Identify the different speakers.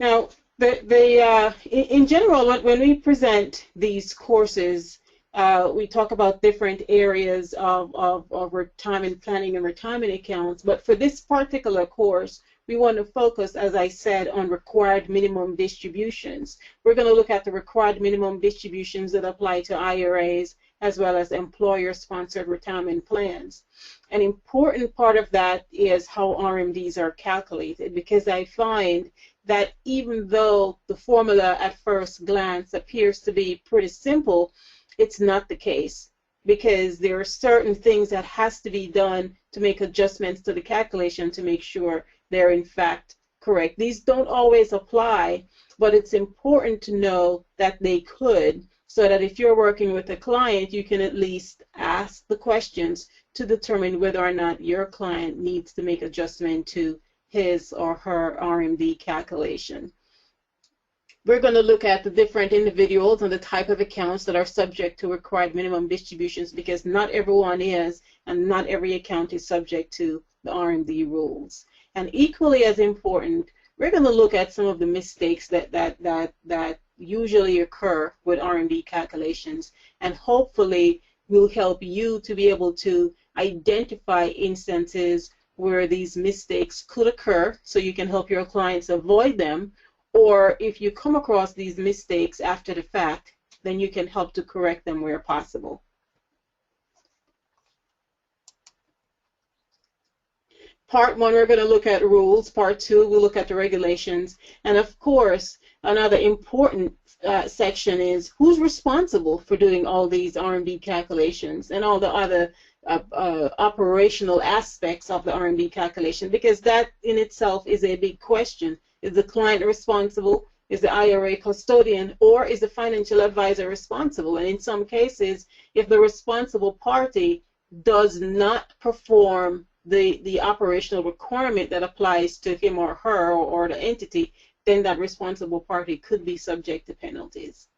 Speaker 1: Now, in general, when we present these courses, we talk about different areas of retirement planning and retirement accounts. But for this particular course, we want to focus, as I said, on required minimum distributions. We're going to look at the required minimum distributions that apply to IRAs as well as employer-sponsored retirement plans. An important part of that is how RMDs are calculated, because I find that even though the formula at first glance appears to be pretty simple, it's not the case, because there are certain things that has to be done to make adjustments to the calculation to make sure they're in fact correct. These don't always apply, but it's important to know that they could, so that if you're working with a client, you can at least ask the questions to determine whether or not your client needs to make adjustment to his or her RMD calculation. We're going to look at the different individuals and the type of accounts that are subject to required minimum distributions, because not everyone is, and not every account is subject to the RMD rules. And equally as important, we're going to look at some of the mistakes that usually occur with RMD calculations, and hopefully will help you to be able to identify instances where these mistakes could occur so you can help your clients avoid them, or if you come across these mistakes after the fact, then you can help to correct them where possible. Part 1, we're going to look at rules. Part 2, we'll look at the regulations. And of course, another important section is who's responsible for doing all these RMD calculations and all the other operational aspects of the RMD calculation, because that in itself is a big question. Is the client responsible? Is the IRA custodian? Or is the financial advisor responsible? And in some cases, if the responsible party does not perform the operational requirement that applies to him or her or the entity, then that responsible party could be subject to penalties.